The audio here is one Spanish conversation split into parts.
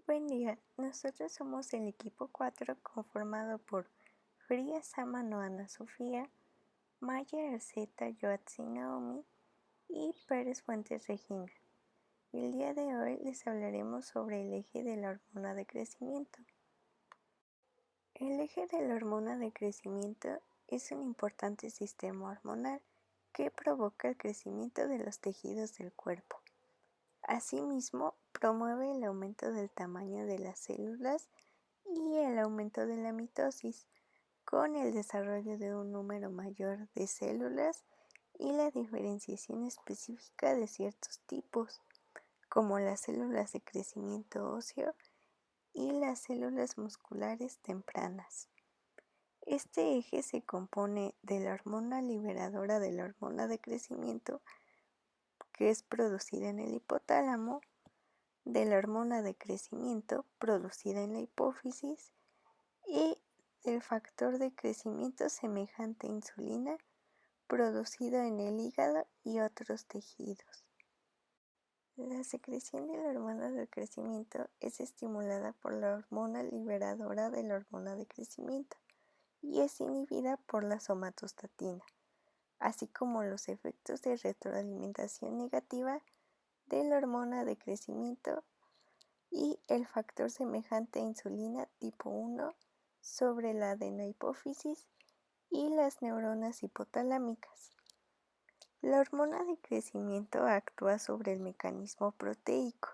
Buen día, nosotros somos el equipo 4 conformado por Fría Sámano Ana Sofía, Maya Arceta Yoatzi Naomi y Pérez Fuentes Regina. El día de hoy les hablaremos sobre el eje de la hormona de crecimiento. El eje de la hormona de crecimiento es un importante sistema hormonal que provoca el crecimiento de los tejidos del cuerpo. Asimismo, promueve el aumento del tamaño de las células y el aumento de la mitosis, con el desarrollo de un número mayor de células y la diferenciación específica de ciertos tipos, como las células de crecimiento óseo y las células musculares tempranas. Este eje se compone de la hormona liberadora de la hormona de crecimiento, que es producida en el hipotálamo, de la hormona de crecimiento producida en la hipófisis y del factor de crecimiento semejante a insulina producido en el hígado y otros tejidos. La secreción de la hormona del crecimiento es estimulada por la hormona liberadora de la hormona de crecimiento y es inhibida por la somatostatina, así como los efectos de retroalimentación negativa de la hormona de crecimiento y el factor semejante a insulina tipo 1 sobre la adenohipófisis y las neuronas hipotalámicas. La hormona de crecimiento actúa sobre el mecanismo proteico,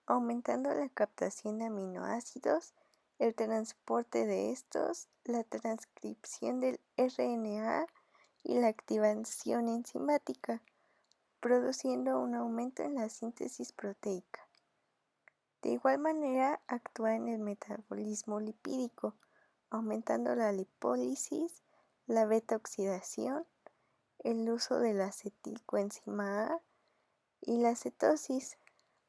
aumentando la captación de aminoácidos, el transporte de estos, la transcripción del RNA y la activación enzimática, produciendo un aumento en la síntesis proteica. De igual manera, actúa en el metabolismo lipídico, aumentando la lipólisis, la beta-oxidación, el uso de la acetilcoenzima A y la cetosis,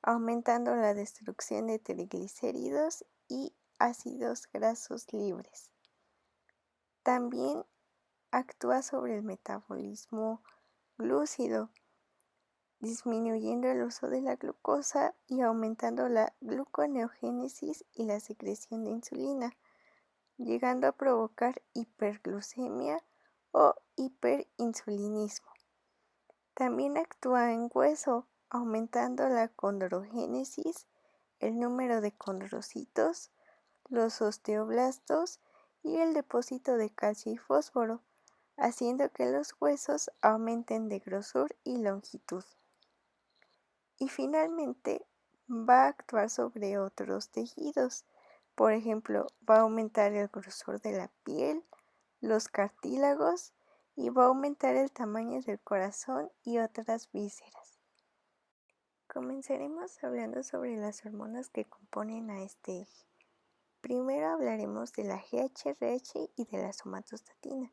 aumentando la destrucción de triglicéridos y ácidos grasos libres. También actúa sobre el metabolismo glúcido, disminuyendo el uso de la glucosa y aumentando la gluconeogénesis y la secreción de insulina, llegando a provocar hiperglucemia o hiperinsulinismo. También actúa en hueso, aumentando la condrogénesis, el número de condrocitos, los osteoblastos y el depósito de calcio y fósforo, haciendo que los huesos aumenten de grosor y longitud. Y finalmente va a actuar sobre otros tejidos. Por ejemplo, va a aumentar el grosor de la piel, los cartílagos y va a aumentar el tamaño del corazón y otras vísceras. Comenzaremos hablando sobre las hormonas que componen a este eje. Primero hablaremos de la GHRH y de la somatostatina,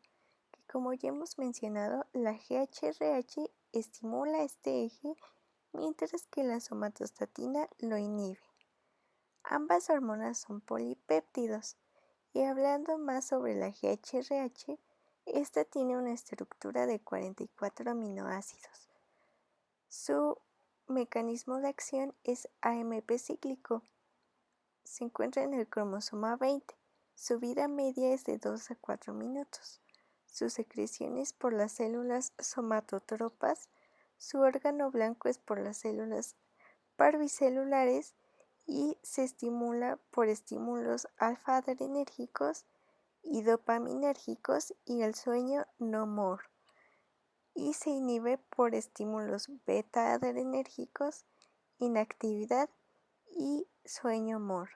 que como ya hemos mencionado, la GHRH estimula este eje mientras que la somatostatina lo inhibe. Ambas hormonas son polipéptidos y hablando más sobre la GHRH, esta tiene una estructura de 44 aminoácidos. Su mecanismo de acción es AMP cíclico. Se encuentra en el cromosoma 20. Su vida media es de 2 a 4 minutos. Su secreción es por las células somatotropas. Su órgano blanco es por las células parvicelulares y se estimula por estímulos alfa-adrenérgicos y dopaminérgicos y el sueño no-more, y se inhibe por estímulos beta-adrenérgicos, inactividad y sueño-more.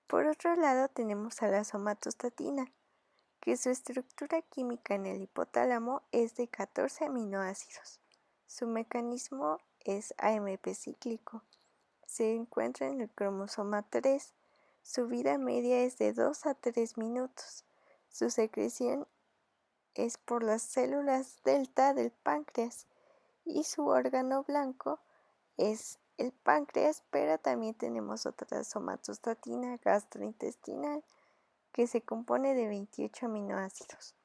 Por otro lado tenemos a la somatostatina, que su estructura química en el hipotálamo es de 14 aminoácidos. Su mecanismo es AMP cíclico. Se encuentra en el cromosoma 3. Su vida media es de 2 a 3 minutos. Su secreción es por las células delta del páncreas y su órgano blanco es el páncreas, pero también tenemos otra somatostatina gastrointestinal que se compone de 28 aminoácidos.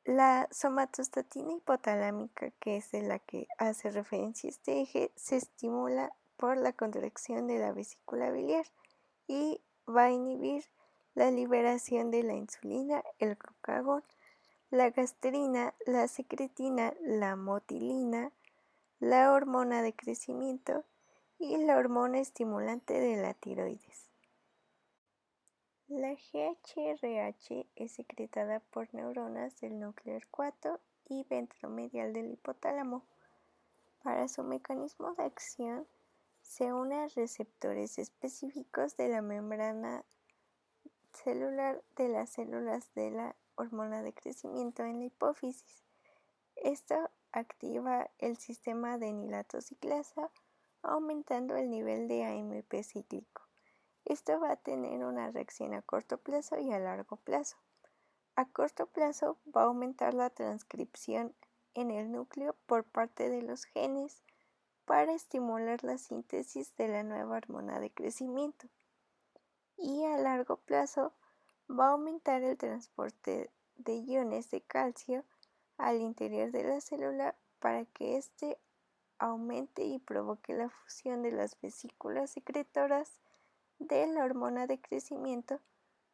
La somatostatina hipotalámica, que es de la que hace referencia este eje, se estimula por la contracción de la vesícula biliar y va a inhibir la liberación de la insulina, el glucagón, la gastrina, la secretina, la motilina, la hormona de crecimiento y la hormona estimulante de la tiroides. La GHRH es secretada por neuronas del núcleo 4 y ventromedial del hipotálamo. Para su mecanismo de acción, se une a receptores específicos de la membrana celular de las células de la hormona de crecimiento en la hipófisis. Esto activa el sistema adenilato ciclasa, aumentando el nivel de AMP cíclico. Esto va a tener una reacción a corto plazo y a largo plazo. A corto plazo va a aumentar la transcripción en el núcleo por parte de los genes para estimular la síntesis de la nueva hormona de crecimiento. Y a largo plazo va a aumentar el transporte de iones de calcio al interior de la célula para que éste aumente y provoque la fusión de las vesículas secretoras de la hormona de crecimiento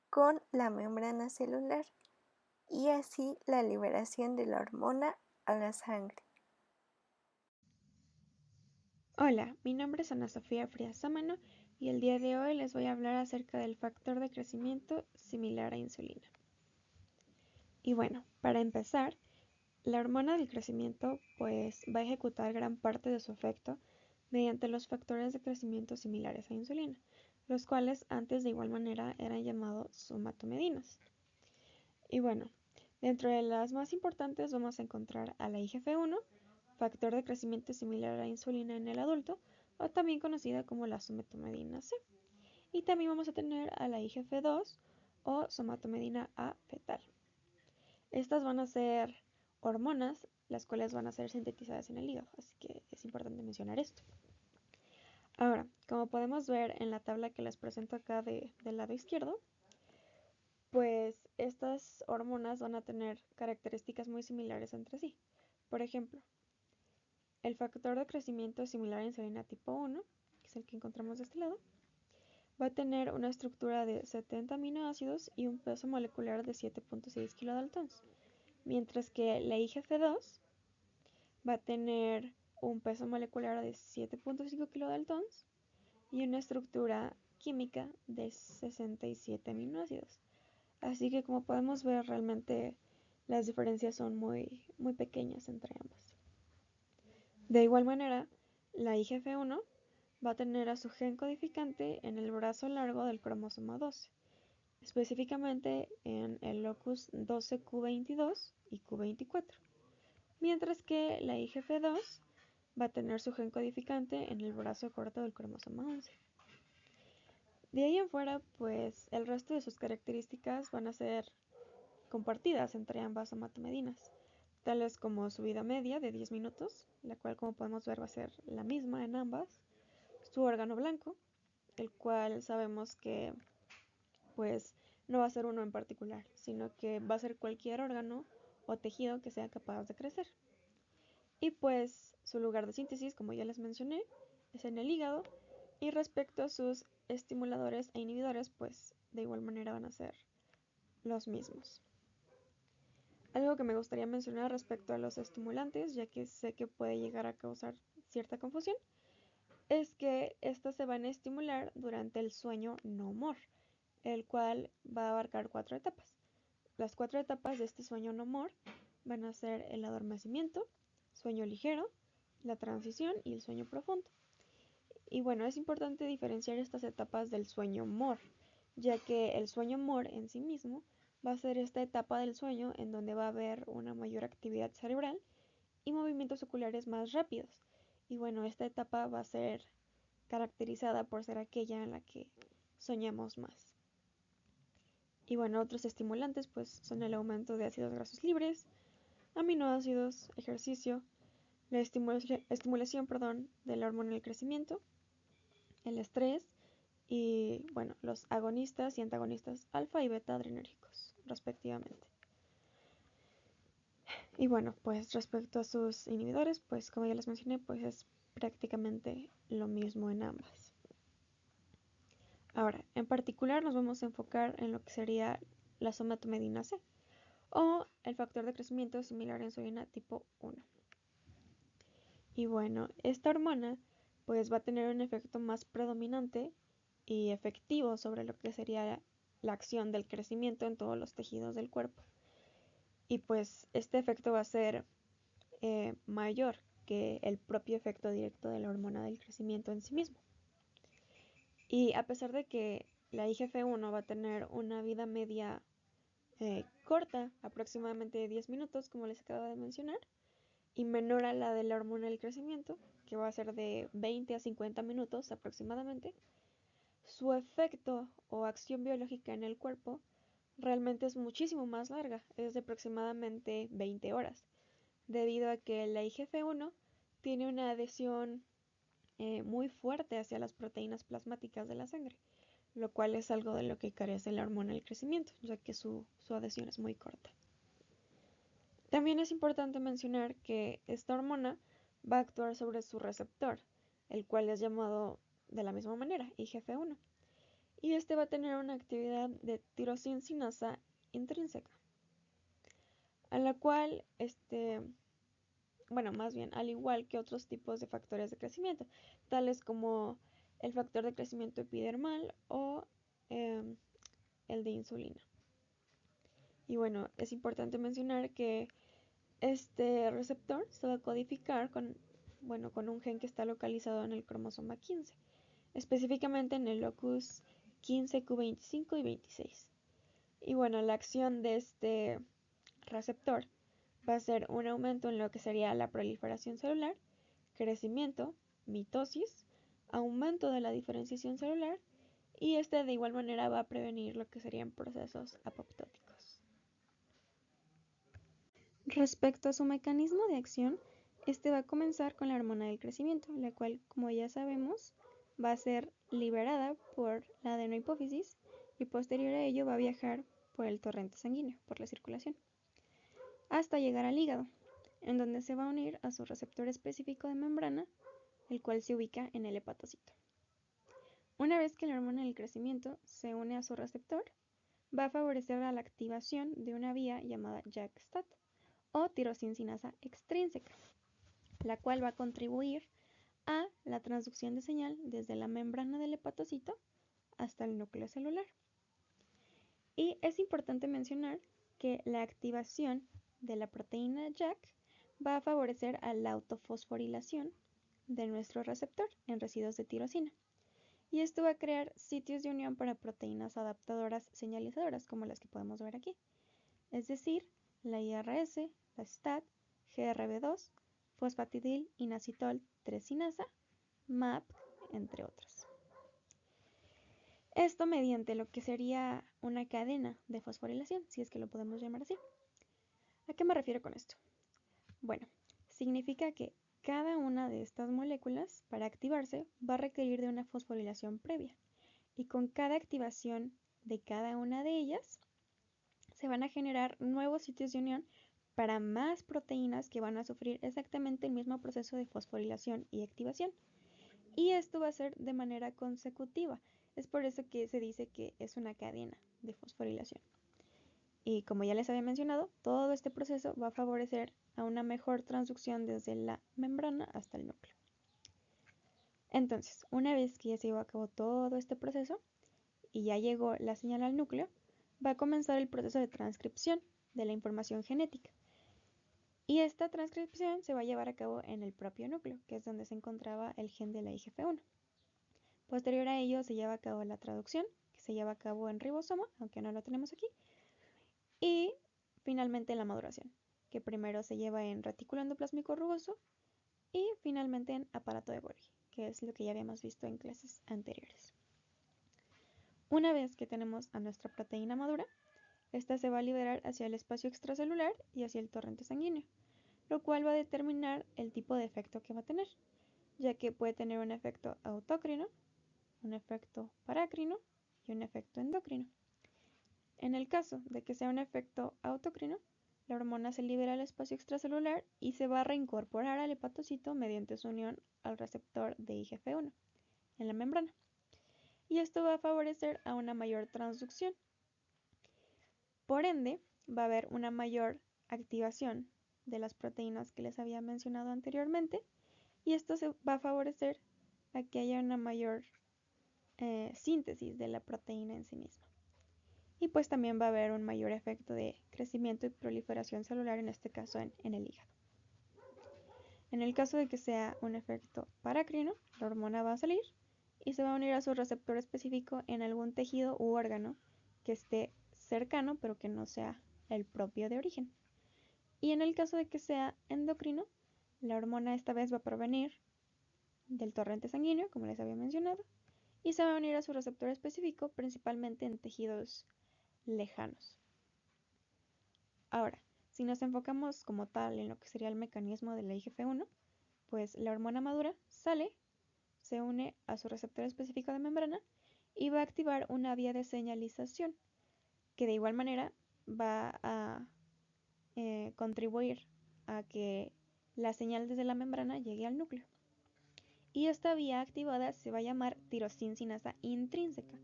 con la membrana celular y así la liberación de la hormona a la sangre. Hola, mi nombre es Ana Sofía Frías Sámano y el día de hoy les voy a hablar acerca del factor de crecimiento similar a insulina. Y bueno, para empezar, la hormona del crecimiento pues va a ejecutar gran parte de su efecto mediante los factores de crecimiento similares a insulina, los cuales antes de igual manera eran llamados somatomedinas. Y bueno, dentro de las más importantes vamos a encontrar a la IGF-1, factor de crecimiento similar a la insulina en el adulto, o también conocida como la somatomedina C. Y también vamos a tener a la IGF-2 o somatomedina A fetal. Estas van a ser hormonas, las cuales van a ser sintetizadas en el hígado, así que es importante mencionar esto. Ahora, como podemos ver en la tabla que les presento acá del lado izquierdo, pues estas hormonas van a tener características muy similares entre sí. Por ejemplo, el factor de crecimiento similar a insulina tipo 1, que es el que encontramos de este lado, va a tener una estructura de 70 aminoácidos y un peso molecular de 7.6 kilodaltons, mientras que la IGF-2 va a tener un peso molecular de 7.5 kilodaltons y una estructura química de 67 aminoácidos. Así que como podemos ver, realmente las diferencias son muy pequeñas entre ambas. De igual manera, la IGF-1 va a tener a su gen codificante en el brazo largo del cromosoma 12, específicamente en el locus 12q22 y q24, mientras que la IGF-2 va a tener su gen codificante en el brazo corto del cromosoma 11. De ahí en fuera, pues el resto de sus características van a ser compartidas entre ambas somatomedinas, tales como su vida media de 10 minutos, la cual como podemos ver va a ser la misma en ambas, su órgano blanco, el cual sabemos que pues no va a ser uno en particular, sino que va a ser cualquier órgano o tejido que sea capaz de crecer. Y pues su lugar de síntesis, como ya les mencioné, es en el hígado, y respecto a sus estimuladores e inhibidores, pues de igual manera van a ser los mismos. Algo que me gustaría mencionar respecto a los estimulantes, ya que sé que puede llegar a causar cierta confusión, es que estos se van a estimular durante el sueño no MOR, el cual va a abarcar 4 etapas. Las 4 etapas de este sueño no MOR van a ser el adormecimiento, sueño ligero, la transición y el sueño profundo. Y bueno, es importante diferenciar estas etapas del sueño MOR, ya que el sueño MOR en sí mismo va a ser esta etapa del sueño en donde va a haber una mayor actividad cerebral y movimientos oculares más rápidos. Y bueno, esta etapa va a ser caracterizada por ser aquella en la que soñamos más. Y bueno, otros estimulantes pues son el aumento de ácidos grasos libres, aminoácidos, ejercicio, la estimulación de la hormona del crecimiento, el estrés y bueno, los agonistas y antagonistas alfa y beta adrenérgicos, respectivamente. Y bueno, pues respecto a sus inhibidores, pues como ya les mencioné, pues es prácticamente lo mismo en ambas. Ahora, en particular nos vamos a enfocar en lo que sería la somatomedina C o el factor de crecimiento similar a insulina tipo 1. Y bueno, esta hormona pues va a tener un efecto más predominante y efectivo sobre lo que sería la acción del crecimiento en todos los tejidos del cuerpo. Y pues este efecto va a ser mayor que el propio efecto directo de la hormona del crecimiento en sí mismo. Y a pesar de que la IGF-1 va a tener una vida media corta, aproximadamente de 10 minutos, como les acabo de mencionar, y menor a la de la hormona del crecimiento, que va a ser de 20 a 50 minutos aproximadamente, su efecto o acción biológica en el cuerpo realmente es muchísimo más larga, es de aproximadamente 20 horas, debido a que la IGF-1 tiene una adhesión muy fuerte hacia las proteínas plasmáticas de la sangre, lo cual es algo de lo que carece la hormona del crecimiento, ya que su adhesión es muy corta. También es importante mencionar que esta hormona va a actuar sobre su receptor, el cual es llamado de la misma manera, IGF-1, y este va a tener una actividad de tirosincinasa intrínseca, a la cual, más bien, al igual que otros tipos de factores de crecimiento, tales como el factor de crecimiento epidermal o el de insulina. Y bueno, es importante mencionar que este receptor se va a codificar con un gen que está localizado en el cromosoma 15, específicamente en el locus 15q25 y 26. Y bueno, la acción de este receptor va a ser un aumento en lo que sería la proliferación celular, crecimiento, mitosis, aumento de la diferenciación celular, y este de igual manera va a prevenir lo que serían procesos apoptóticos. Respecto a su mecanismo de acción, este va a comenzar con la hormona del crecimiento, la cual, como ya sabemos, va a ser liberada por la adenohipófisis y posterior a ello va a viajar por el torrente sanguíneo, por la circulación, hasta llegar al hígado, en donde se va a unir a su receptor específico de membrana, el cual se ubica en el hepatocito. Una vez que la hormona del crecimiento se une a su receptor, va a favorecer la activación de una vía llamada JAK-STAT o tirosincinasa extrínseca, la cual va a contribuir a la transducción de señal desde la membrana del hepatocito hasta el núcleo celular. Y es importante mencionar que la activación de la proteína JAK va a favorecer a la autofosforilación de nuestro receptor en residuos de tirosina. Y esto va a crear sitios de unión para proteínas adaptadoras señalizadoras, como las que podemos ver aquí. Es decir, la IRS, la STAT, GRB2, fosfatidil inositol 3-sinasa, MAP, entre otros. Esto mediante lo que sería una cadena de fosforilación, si es que lo podemos llamar así. ¿A qué me refiero con esto? Bueno, significa que cada una de estas moléculas, para activarse, va a requerir de una fosforilación previa. Y con cada activación de cada una de ellas, se van a generar nuevos sitios de unión para más proteínas que van a sufrir exactamente el mismo proceso de fosforilación y activación. Y esto va a ser de manera consecutiva. Es por eso que se dice que es una cadena de fosforilación. Y como ya les había mencionado, todo este proceso va a favorecer a una mejor transducción desde la membrana hasta el núcleo. Entonces, una vez que ya se llevó a cabo todo este proceso y ya llegó la señal al núcleo, va a comenzar el proceso de transcripción de la información genética. Y esta transcripción se va a llevar a cabo en el propio núcleo, que es donde se encontraba el gen de la IGF-1. Posterior a ello se lleva a cabo la traducción, que se lleva a cabo en ribosoma, aunque no lo tenemos aquí, y finalmente la maduración, que primero se lleva en retículo endoplásmico rugoso y finalmente en aparato de Golgi, que es lo que ya habíamos visto en clases anteriores. Una vez que tenemos a nuestra proteína madura, esta se va a liberar hacia el espacio extracelular y hacia el torrente sanguíneo, lo cual va a determinar el tipo de efecto que va a tener, ya que puede tener un efecto autócrino, un efecto parácrino y un efecto endocrino. En el caso de que sea un efecto autócrino, la hormona se libera al espacio extracelular y se va a reincorporar al hepatocito mediante su unión al receptor de IGF-1 en la membrana. Y esto va a favorecer a una mayor transducción. Por ende, va a haber una mayor activación de las proteínas que les había mencionado anteriormente, y esto se va a favorecer a que haya una mayor síntesis de la proteína en sí misma. Y pues también va a haber un mayor efecto de crecimiento y proliferación celular, en este caso en el hígado. En el caso de que sea un efecto paracrino, la hormona va a salir y se va a unir a su receptor específico en algún tejido u órgano que esté cercano pero que no sea el propio de origen. Y en el caso de que sea endocrino, la hormona esta vez va a provenir del torrente sanguíneo, como les había mencionado, y se va a unir a su receptor específico principalmente en tejidos lejanos. Ahora, si nos enfocamos como tal en lo que sería el mecanismo de la IGF-1, pues la hormona madura sale, se une a su receptor específico de membrana y va a activar una vía de señalización que de igual manera va a contribuir a que la señal desde la membrana llegue al núcleo. Y esta vía activada se va a llamar tirosina intrínseca,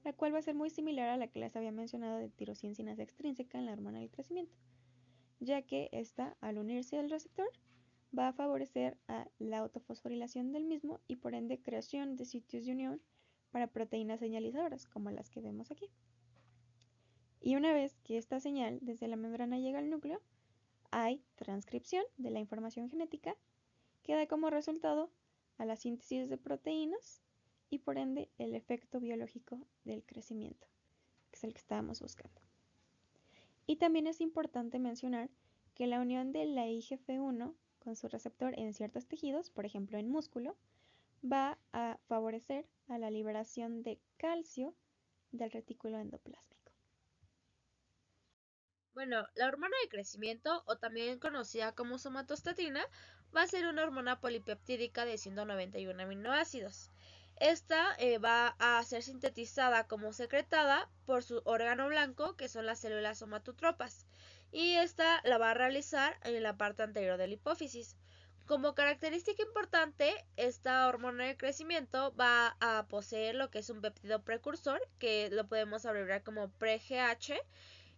la cual va a ser muy similar a la que les había mencionado de tirosina extrínseca en la hormona del crecimiento, ya que esta, al unirse al receptor, va a favorecer a la autofosforilación del mismo y por ende creación de sitios de unión para proteínas señalizadoras, como las que vemos aquí. Y una vez que esta señal desde la membrana llega al núcleo, hay transcripción de la información genética que da como resultado a la síntesis de proteínas y por ende el efecto biológico del crecimiento, que es el que estábamos buscando. Y también es importante mencionar que la unión de la IGF-1 con su receptor en ciertos tejidos, por ejemplo en músculo, va a favorecer a la liberación de calcio del retículo endoplásmico. Bueno, la hormona de crecimiento, o también conocida como somatostatina, va a ser una hormona polipeptídica de 191 aminoácidos. Esta va a ser sintetizada como secretada por su órgano blanco, que son las células somatotropas, y esta la va a realizar en la parte anterior de la hipófisis. Como característica importante, esta hormona de crecimiento va a poseer lo que es un péptido precursor, que lo podemos abreviar como PreGH,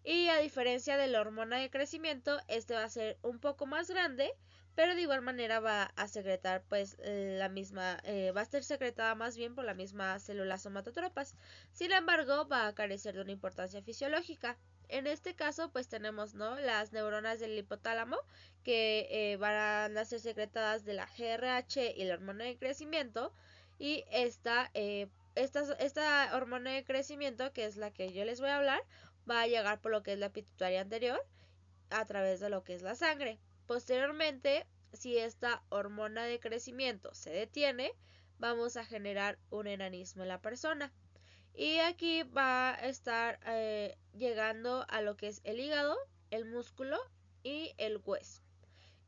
y a diferencia de la hormona de crecimiento, este va a ser un poco más grande, pero de igual manera va a secretar pues la misma, va a ser secretada más bien por la misma célula somatotropas. Sin embargo, va a carecer de una importancia fisiológica. En este caso, pues tenemos, ¿no?, las neuronas del hipotálamo que van a ser secretadas de la GRH y la hormona de crecimiento, y esta hormona de crecimiento, que es la que yo les voy a hablar, va a llegar por lo que es la pituitaria anterior a través de lo que es la sangre. Posteriormente, si esta hormona de crecimiento se detiene, vamos a generar un enanismo en la persona. Y aquí va a estar llegando a lo que es el hígado, el músculo y el hueso.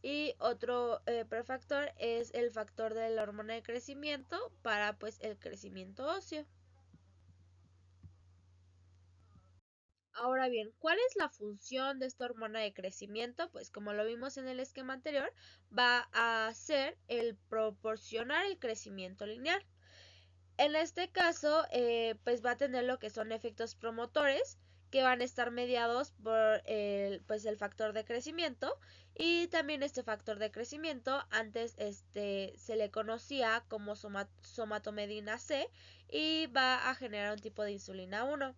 Y otro prefactor es el factor de la hormona de crecimiento para pues el crecimiento óseo. Ahora bien, ¿cuál es la función de esta hormona de crecimiento? Pues como lo vimos en el esquema anterior, va a ser el proporcionar el crecimiento lineal. En este caso, pues va a tener lo que son efectos promotores, que van a estar mediados por el factor de crecimiento, y también este factor de crecimiento antes se le conocía como somatomedina C, y va a generar un tipo de insulina 1.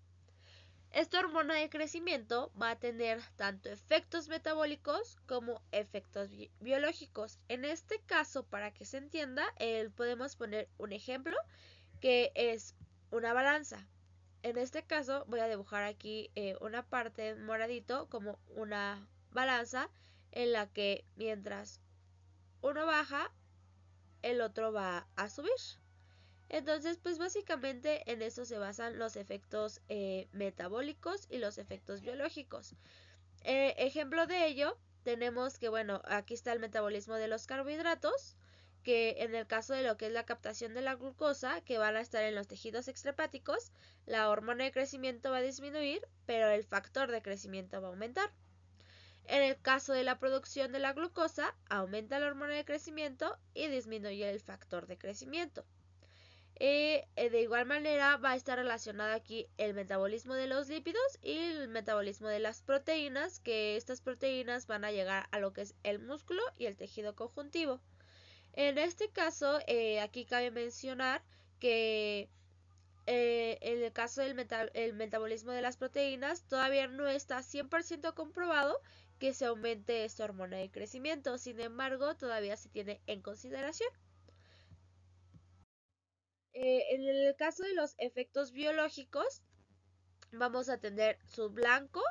Esta hormona de crecimiento va a tener tanto efectos metabólicos como efectos biológicos. En este caso, para que se entienda, podemos poner un ejemplo que es una balanza. En este caso voy a dibujar aquí una parte moradito como una balanza en la que mientras uno baja, el otro va a subir. Entonces, pues básicamente en eso se basan los efectos metabólicos y los efectos biológicos. Ejemplo de ello, tenemos que, bueno, aquí está el metabolismo de los carbohidratos, que en el caso de lo que es la captación de la glucosa, que van a estar en los tejidos extrahepáticos, la hormona de crecimiento va a disminuir, pero el factor de crecimiento va a aumentar. En el caso de la producción de la glucosa, aumenta la hormona de crecimiento y disminuye el factor de crecimiento. De igual manera va a estar relacionado aquí el metabolismo de los lípidos y el metabolismo de las proteínas, que estas proteínas van a llegar a lo que es el músculo y el tejido conjuntivo. En este caso, aquí cabe mencionar que en el caso del el metabolismo de las proteínas todavía no está 100% comprobado que se aumente esta hormona de crecimiento, sin embargo todavía se tiene en consideración. En el caso de los efectos biológicos, vamos a tener su blanco,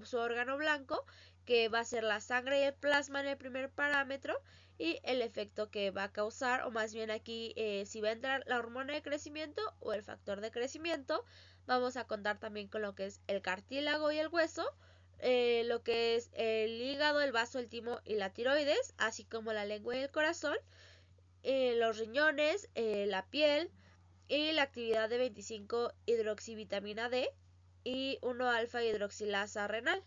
su órgano blanco, que va a ser la sangre y el plasma en el primer parámetro, y el efecto que va a causar, o más bien aquí si va a entrar la hormona de crecimiento o el factor de crecimiento. Vamos a contar también con lo que es el cartílago y el hueso, lo que es el hígado, el vaso, el timo y la tiroides, así como la lengua y el corazón, los riñones, la piel y la actividad de 25-hidroxivitamina D y 1-alfa hidroxilasa renal.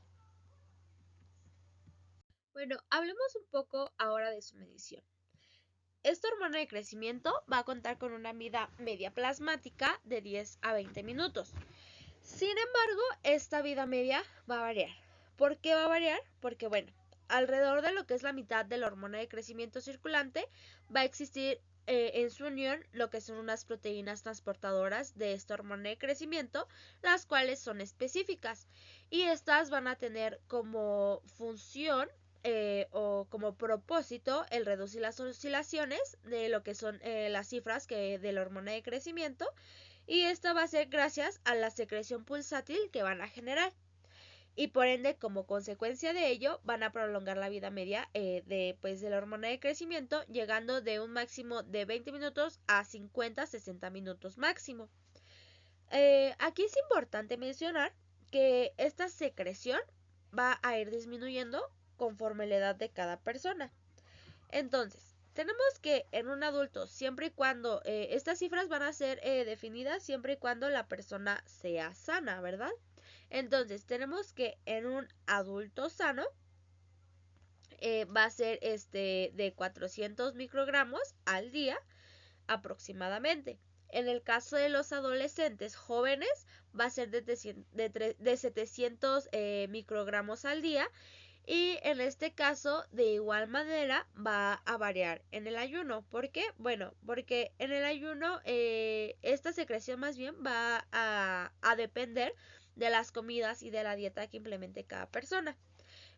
Bueno, hablemos un poco ahora de su medición. Esta hormona de crecimiento va a contar con una vida media plasmática de 10 a 20 minutos. Sin embargo, esta vida media va a variar. ¿Por qué va a variar? Porque, bueno, alrededor de lo que es la mitad de la hormona de crecimiento circulante va a existir en su unión lo que son unas proteínas transportadoras de esta hormona de crecimiento, las cuales son específicas. Y estas van a tener como función o como propósito el reducir las oscilaciones de lo que son las cifras de la hormona de crecimiento, y esto va a ser gracias a la secreción pulsátil que van a generar, y por ende como consecuencia de ello van a prolongar la vida media de la hormona de crecimiento, llegando de un máximo de 20 minutos a 50-60 minutos máximo. Aquí es importante mencionar que esta secreción va a ir disminuyendo conforme la edad de cada persona. Entonces, tenemos que en un adulto, siempre y cuando estas cifras van a ser definidas siempre y cuando la persona sea sana, ¿verdad? Entonces, tenemos que en un adulto sano va a ser de 400 microgramos al día aproximadamente. En el caso de los adolescentes jóvenes va a ser de 700 microgramos al día, y en este caso de igual manera va a variar en el ayuno. ¿Por qué? Bueno, porque en el ayuno esta secreción más bien va a depender de las comidas y de la dieta que implemente cada persona.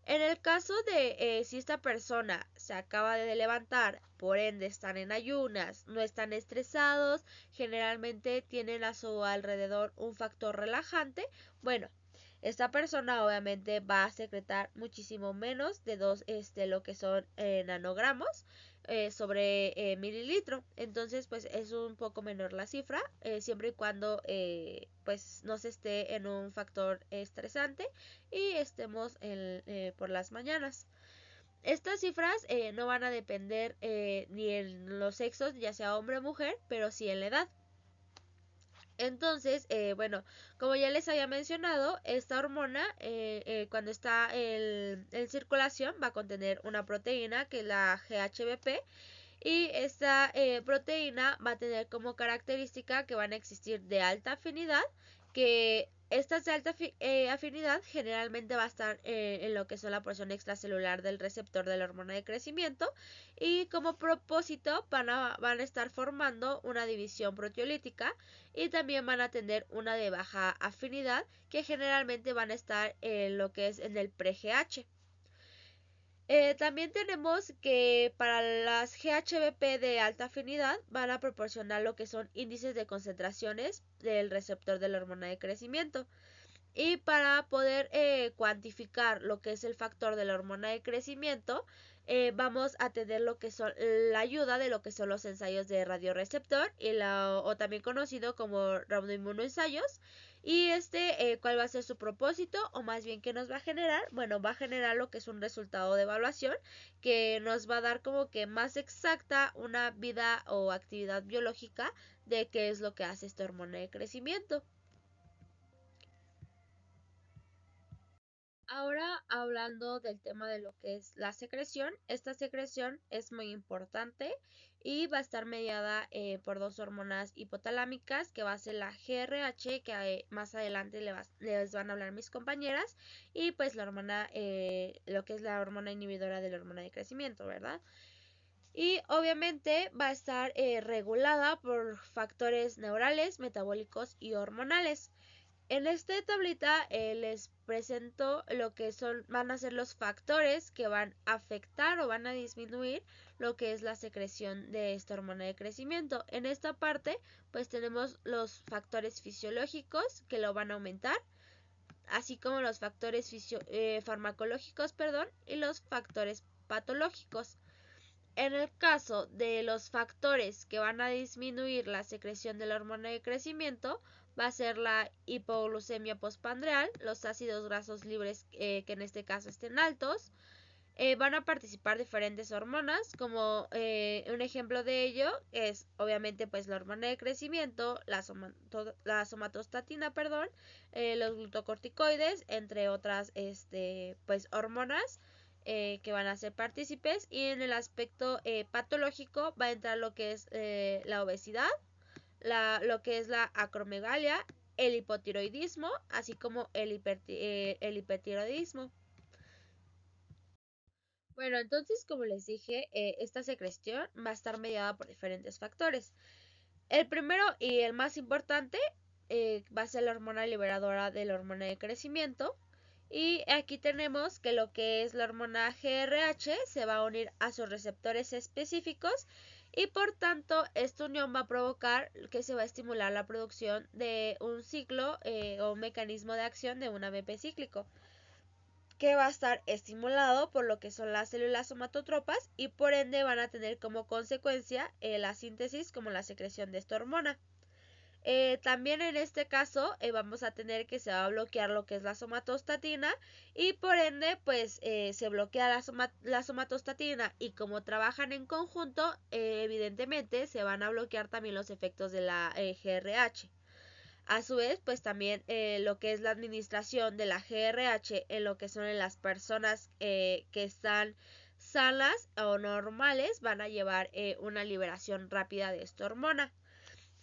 En el caso de si esta persona se acaba de levantar, por ende están en ayunas, no están estresados, generalmente tienen a su alrededor un factor relajante, bueno, esta persona obviamente va a secretar muchísimo menos de lo que son nanogramos sobre mililitro. Entonces, pues es un poco menor la cifra, siempre y cuando pues no se esté en un factor estresante y estemos por las mañanas. Estas cifras no van a depender ni en los sexos, ya sea hombre o mujer, pero sí en la edad. Entonces, bueno, como ya les había mencionado, esta hormona cuando está en circulación va a contener una proteína que es la GHBP, y esta proteína va a tener como característica que van a existir de alta afinidad, que estas de alta afinidad generalmente va a estar en lo que son la porción extracelular del receptor de la hormona de crecimiento, y como propósito van a estar formando una división proteolítica, y también van a tener una de baja afinidad que generalmente van a estar en lo que es en el pre-GH. También tenemos que para las GHBP de alta afinidad van a proporcionar lo que son índices de concentraciones del receptor de la hormona de crecimiento. Y para poder cuantificar lo que es el factor de la hormona de crecimiento, vamos a tener lo que son la ayuda de lo que son los ensayos de radioreceptor o también conocido como radioinmunoensayos. Y ¿cuál va a ser su propósito? O más bien, ¿qué nos va a generar? Bueno, va a generar lo que es un resultado de evaluación que nos va a dar como que más exacta una vida o actividad biológica de qué es lo que hace esta hormona de crecimiento. Ahora hablando del tema de lo que es la secreción, esta secreción es muy importante y va a estar mediada por dos hormonas hipotalámicas, que va a ser la GRH, que más adelante les van a hablar mis compañeras, y pues la hormona, lo que es la hormona inhibidora de la hormona de crecimiento, ¿verdad? Y obviamente va a estar regulada por factores neurales, metabólicos y hormonales. En esta tablita les presento lo que van a ser los factores que van a afectar o van a disminuir lo que es la secreción de esta hormona de crecimiento. En esta parte pues tenemos los factores fisiológicos que lo van a aumentar, así como los factores farmacológicos, y los factores patológicos. En el caso de los factores que van a disminuir la secreción de la hormona de crecimiento, va a ser la hipoglucemia postprandial, los ácidos grasos libres que en este caso estén altos. Van a participar diferentes hormonas, como un ejemplo de ello es obviamente pues la hormona de crecimiento, la somatostatina, los glucocorticoides, entre otras pues hormonas que van a ser partícipes. Y en el aspecto patológico va a entrar lo que es la obesidad, lo que es la acromegalia, el hipotiroidismo, así como el hipertiroidismo. Bueno, entonces, como les dije, esta secreción va a estar mediada por diferentes factores. El primero y el más importante va a ser la hormona liberadora de la hormona de crecimiento. Y aquí tenemos que lo que es la hormona GRH se va a unir a sus receptores específicos y por tanto esta unión va a provocar que se va a estimular la producción de un ciclo o un mecanismo de acción de un AMP cíclico, que va a estar estimulado por lo que son las células somatotropas y por ende van a tener como consecuencia la síntesis como la secreción de esta hormona. También en este caso vamos a tener que se va a bloquear lo que es la somatostatina y por ende pues se bloquea la somatostatina, y como trabajan en conjunto evidentemente se van a bloquear también los efectos de la GRH. A su vez, pues también lo que es la administración de la GRH en lo que son en las personas que están sanas o normales van a llevar una liberación rápida de esta hormona.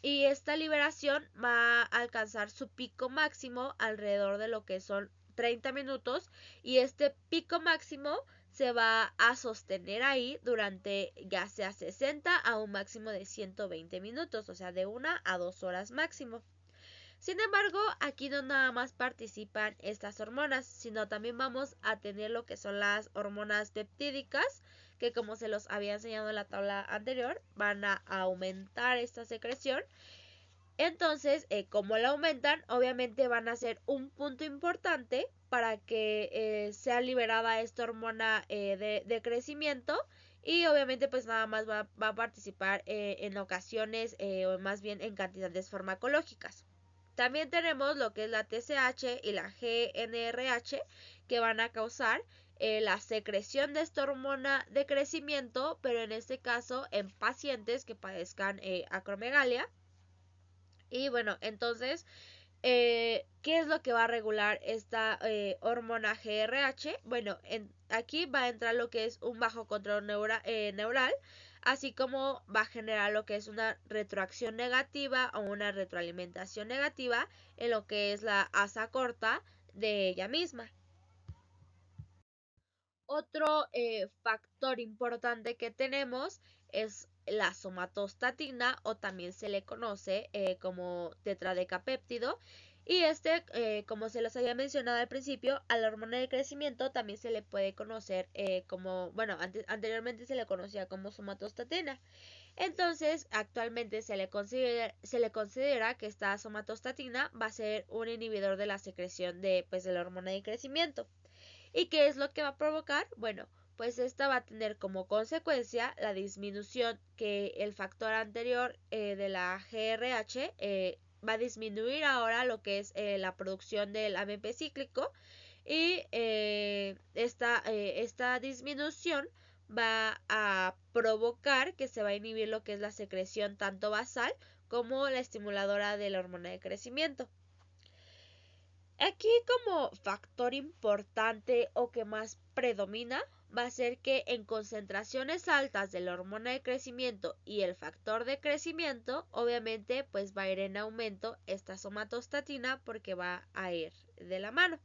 Y esta liberación va a alcanzar su pico máximo alrededor de lo que son 30 minutos, y este pico máximo se va a sostener ahí durante ya sea 60 a un máximo de 120 minutos, o sea de 1 a 2 horas máximo. Sin embargo, aquí no nada más participan estas hormonas, sino también vamos a tener lo que son las hormonas peptídicas, que como se los había enseñado en la tabla anterior, van a aumentar esta secreción. Entonces, como la aumentan, obviamente van a ser un punto importante para que sea liberada esta hormona de crecimiento, y obviamente pues nada más va a participar en ocasiones o más bien en cantidades farmacológicas. También tenemos lo que es la TSH y la GnRH, que van a causar la secreción de esta hormona de crecimiento, pero en este caso en pacientes que padezcan acromegalia. Y bueno, entonces, ¿qué es lo que va a regular esta hormona GRH? Bueno, aquí va a entrar lo que es un bajo control neural, así como va a generar lo que es una retroacción negativa o una retroalimentación negativa en lo que es la asa corta de ella misma. Otro factor importante que tenemos es la somatostatina, o también se le conoce como tetradecapéptido. Y como se los había mencionado al principio, a la hormona de crecimiento también se le puede conocer como, bueno, anteriormente se le conocía como somatostatina. Entonces, actualmente se le considera que esta somatostatina va a ser un inhibidor de la secreción de la hormona de crecimiento. ¿Y qué es lo que va a provocar? Bueno, pues esta va a tener como consecuencia la disminución que el factor anterior de la GRH va a disminuir ahora lo que es la producción del AMP cíclico, y esta disminución va a provocar que se va a inhibir lo que es la secreción tanto basal como la estimuladora de la hormona de crecimiento. Aquí como factor importante o que más predomina va a ser que en concentraciones altas de la hormona de crecimiento y el factor de crecimiento, obviamente pues va a ir en aumento esta somatostatina porque va a ir de la mano.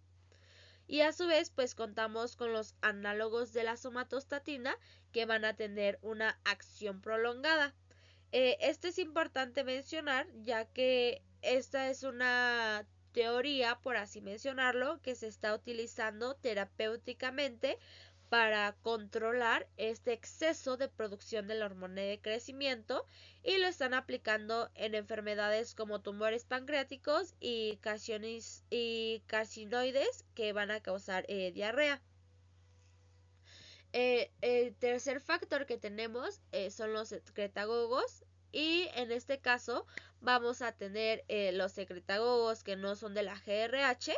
Y a su vez pues contamos con los análogos de la somatostatina que van a tener una acción prolongada. Esto es importante mencionar ya que esta es una teoría, por así mencionarlo, que se está utilizando terapéuticamente para controlar este exceso de producción de la hormona de crecimiento y lo están aplicando en enfermedades como tumores pancreáticos y carcinoides que van a causar diarrea. El tercer factor que tenemos son los secretagogos y en este caso vamos a tener los secretagogos que no son de la GRH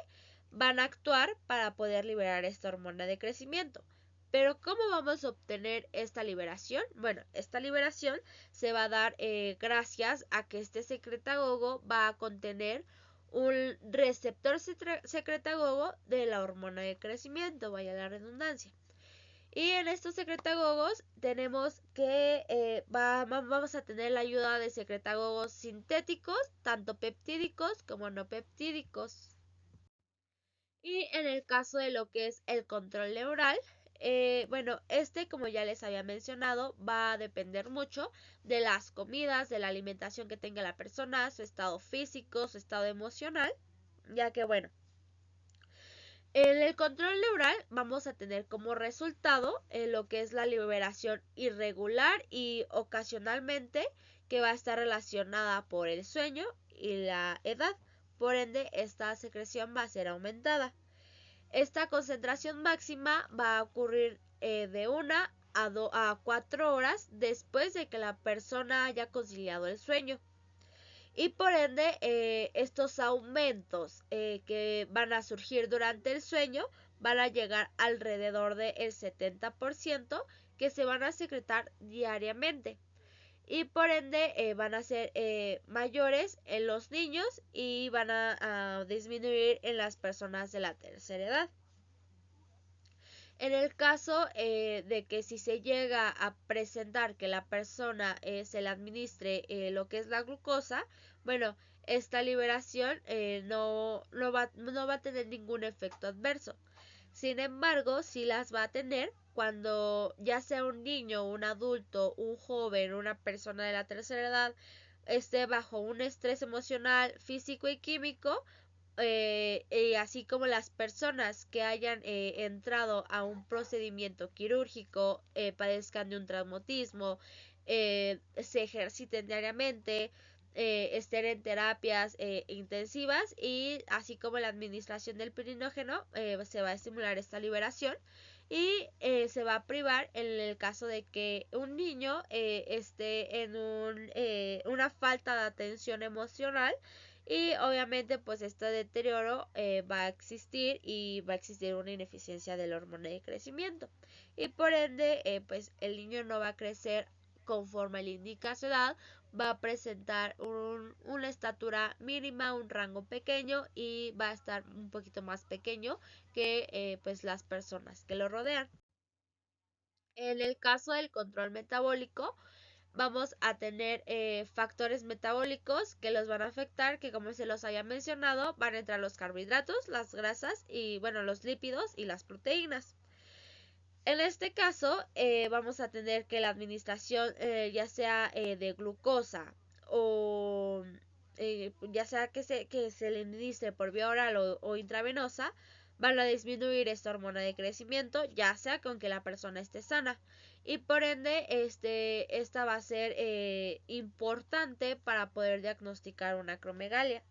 van a actuar para poder liberar esta hormona de crecimiento. Pero ¿cómo vamos a obtener esta liberación? Bueno, esta liberación se va a dar gracias a que este secretagogo va a contener un receptor secretagogo de la hormona de crecimiento, vaya la redundancia. Y en estos secretagogos tenemos que vamos a tener la ayuda de secretagogos sintéticos, tanto peptídicos como no peptídicos. Y en el caso de lo que es el control neural, bueno, como ya les había mencionado, va a depender mucho de las comidas, de la alimentación que tenga la persona, su estado físico, su estado emocional, ya que bueno, en el control neural vamos a tener como resultado lo que es la liberación irregular y ocasionalmente que va a estar relacionada por el sueño y la edad. Por ende, esta secreción va a ser aumentada. Esta concentración máxima va a ocurrir de 1 a 4 horas después de que la persona haya conciliado el sueño. Y por ende, estos aumentos que van a surgir durante el sueño van a llegar alrededor del 70% que se van a secretar diariamente. Y por ende van a ser mayores en los niños y van a disminuir en las personas de la tercera edad. En el caso de que si se llega a presentar que la persona se le administre lo que es la glucosa, bueno, esta liberación no va a tener ningún efecto adverso. Sin embargo, sí las va a tener cuando ya sea un niño, un adulto, un joven, una persona de la tercera edad esté bajo un estrés emocional, físico y químico, así como las personas que hayan entrado a un procedimiento quirúrgico, padezcan de un traumatismo, se ejerciten diariamente, estén en terapias intensivas y así como la administración del pirinógeno se va a estimular esta liberación y se va a privar en el caso de que un niño esté en una falta de atención emocional y obviamente pues este deterioro va a existir y va a existir una ineficiencia de la hormona de crecimiento y por ende pues el niño no va a crecer conforme le indica su edad, va a presentar una estatura mínima, un rango pequeño y va a estar un poquito más pequeño que pues las personas que lo rodean. En el caso del control metabólico, vamos a tener factores metabólicos que los van a afectar, que como se los haya mencionado, van a entrar los carbohidratos, las grasas y bueno, los lípidos y las proteínas. En este caso, vamos a tener que la administración, ya sea de glucosa o ya sea que se le administre por vía oral o intravenosa, van a disminuir esta hormona de crecimiento, ya sea con que la persona esté sana. Y por ende, esta va a ser importante para poder diagnosticar una acromegalia.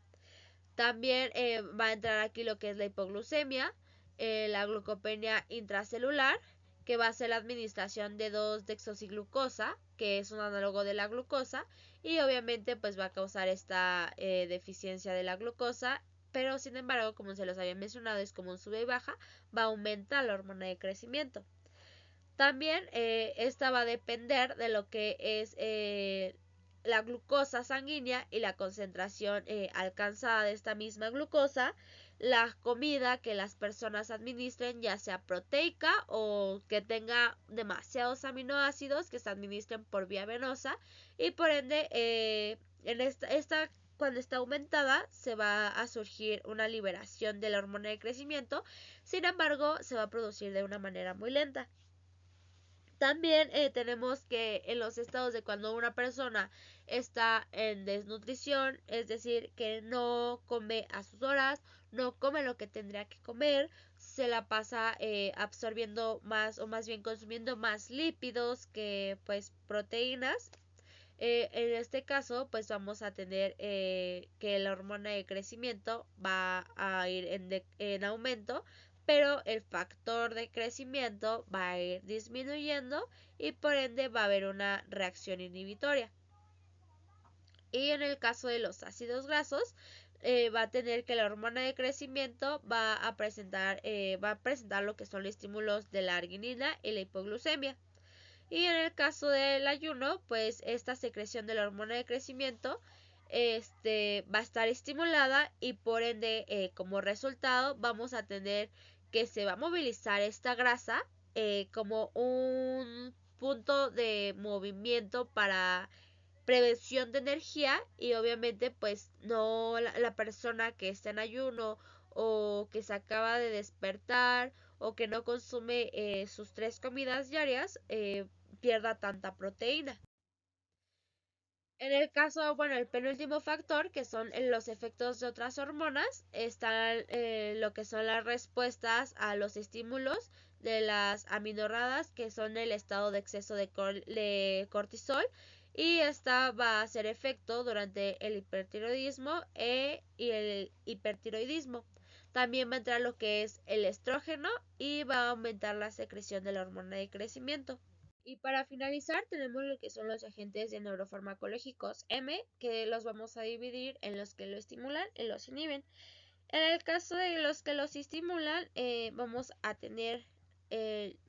También va a entrar aquí lo que es la hipoglucemia, la glucopenia intracelular, que va a ser la administración de 2-desoxiglucosa, que es un análogo de la glucosa, y obviamente pues va a causar esta deficiencia de la glucosa, pero sin embargo, como se los había mencionado, es como un sube y baja, va a aumentar la hormona de crecimiento. También esta va a depender de lo que es la glucosa sanguínea y la concentración alcanzada de esta misma glucosa, la comida que las personas administren, ya sea proteica o que tenga demasiados aminoácidos que se administren por vía venosa, y por ende en esta cuando está aumentada se va a surgir una liberación de la hormona de crecimiento. Sin embargo, se va a producir de una manera muy lenta. También tenemos que en los estados de cuando una persona está en desnutrición, es decir, que no come a sus horas, no come lo que tendría que comer, se la pasa absorbiendo más, o más bien consumiendo más lípidos que pues proteínas. En este caso pues vamos a tener que la hormona de crecimiento va a ir en aumento, pero el factor de crecimiento va a ir disminuyendo y por ende va a haber una reacción inhibitoria. Y en el caso de los ácidos grasos, va a tener que la hormona de crecimiento va a presentar lo que son los estímulos de la arginina y la hipoglucemia. Y en el caso del ayuno, pues esta secreción de la hormona de crecimiento va a estar estimulada, y por ende como resultado vamos a tener que se va a movilizar esta grasa como un punto de movimiento para prevención de energía, y obviamente pues no la persona que está en ayuno o que se acaba de despertar o que no consume sus 3 comidas diarias pierda tanta proteína. En el caso, bueno, el penúltimo factor, que son los efectos de otras hormonas, están lo que son las respuestas a los estímulos de las aminorradas, que son el estado de exceso de cortisol, y esta va a hacer efecto durante el hipertiroidismo y el hipertiroidismo. También va a entrar lo que es el estrógeno y va a aumentar la secreción de la hormona de crecimiento. Y para finalizar tenemos lo que son los agentes de neurofarmacológicos M, que los vamos a dividir en los que lo estimulan y los inhiben. En el caso de los que los estimulan, vamos a tener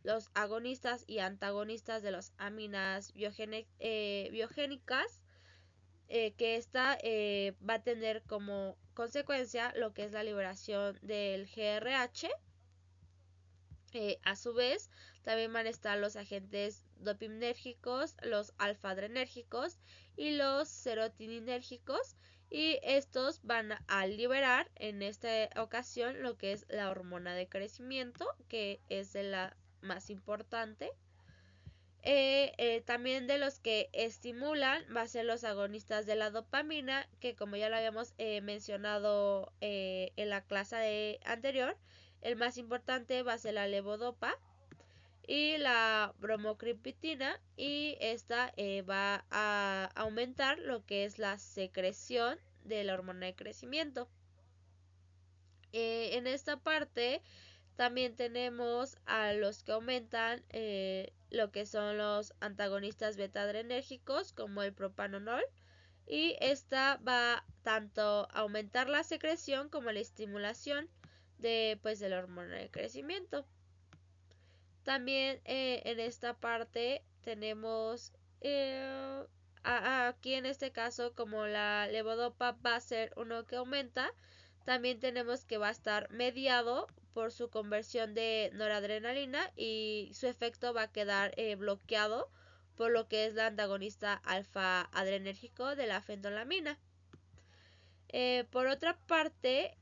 los agonistas y antagonistas de las aminas biogénicas, que esta va a tener como consecuencia lo que es la liberación del GRH. A su vez, también van a estar los agentes dopaminérgicos, los alfa-adrenérgicos y los serotoninérgicos, y estos van a liberar en esta ocasión lo que es la hormona de crecimiento, que es de la más importante. También de los que estimulan va a ser los agonistas de la dopamina, que como ya lo habíamos mencionado en la clase anterior, el más importante va a ser la levodopa y la bromocriptina, y esta va a aumentar lo que es la secreción de la hormona de crecimiento. En esta parte también tenemos a los que aumentan lo que son los antagonistas beta-adrenérgicos, como el propanolol, y esta va tanto a aumentar la secreción como la estimulación de la hormona de crecimiento. También en esta parte tenemos aquí en este caso, como la levodopa va a ser uno que aumenta, también tenemos que va a estar mediado por su conversión de noradrenalina, y su efecto va a quedar bloqueado por lo que es la antagonista alfa adrenérgico de la fentolamina. Por otra parte,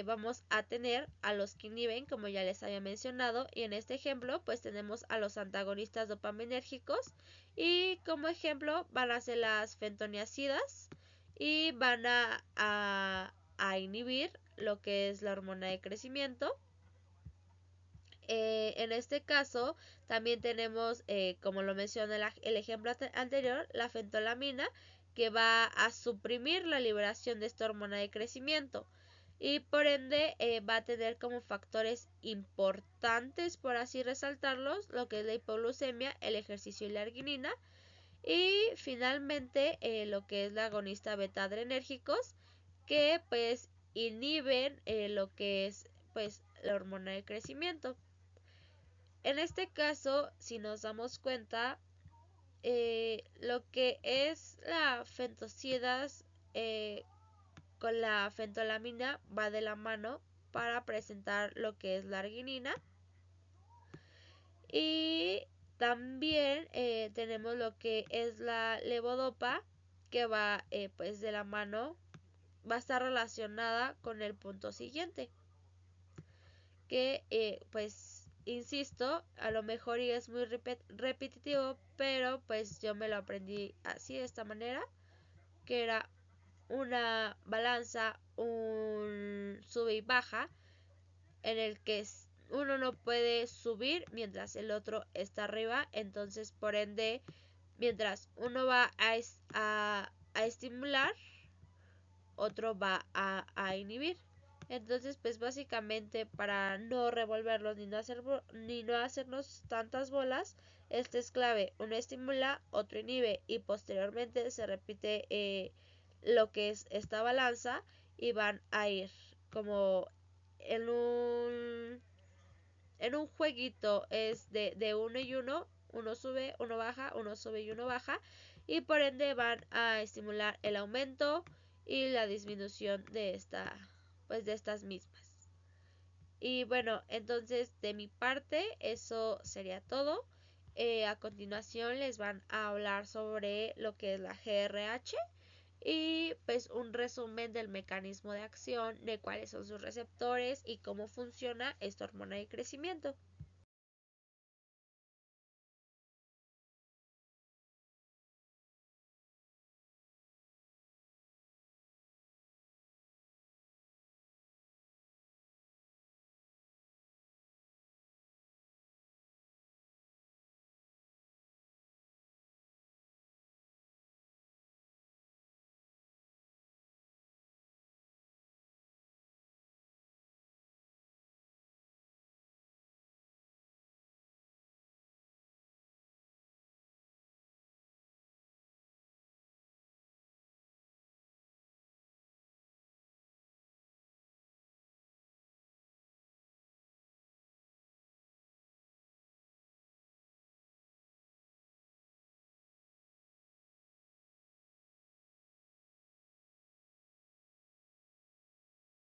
vamos a tener a los que inhiben, como ya les había mencionado, y en este ejemplo pues tenemos a los antagonistas dopaminérgicos, y como ejemplo van a ser las fentoniacidas, y van a inhibir lo que es la hormona de crecimiento. En este caso también tenemos, como lo mencioné el ejemplo anterior, la fentolamina, que va a suprimir la liberación de esta hormona de crecimiento, y por ende va a tener como factores importantes, por así resaltarlos, lo que es la hipoglucemia, el ejercicio y la arginina, y finalmente lo que es la agonista beta-adrenérgicos, que pues inhiben lo que es pues la hormona de crecimiento. En este caso, si nos damos cuenta, lo que es la fentocidas con la fentolamina va de la mano, para presentar lo que es la arginina. Y también tenemos lo que es la levodopa, que va pues de la mano, va a estar relacionada con el punto siguiente, que pues insisto, a lo mejor y es muy repetitivo, pero pues yo me lo aprendí así, de esta manera, que era una balanza, un sube y baja, en el que uno no puede subir mientras el otro está arriba. Entonces, por ende, mientras uno va a estimular, otro va a inhibir. Entonces, pues básicamente, para no revolverlos ni no hacernos tantas bolas, este es clave: uno estimula, otro inhibe, y posteriormente se repite lo que es esta balanza, y van a ir como en un jueguito. Es de uno y uno sube, uno baja, uno sube y uno baja, y por ende van a estimular el aumento y la disminución de de estas mismas. Y bueno, entonces de mi parte eso sería todo. A continuación les van a hablar sobre lo que es la GRH y pues un resumen del mecanismo de acción, de cuáles son sus receptores y cómo funciona esta hormona de crecimiento.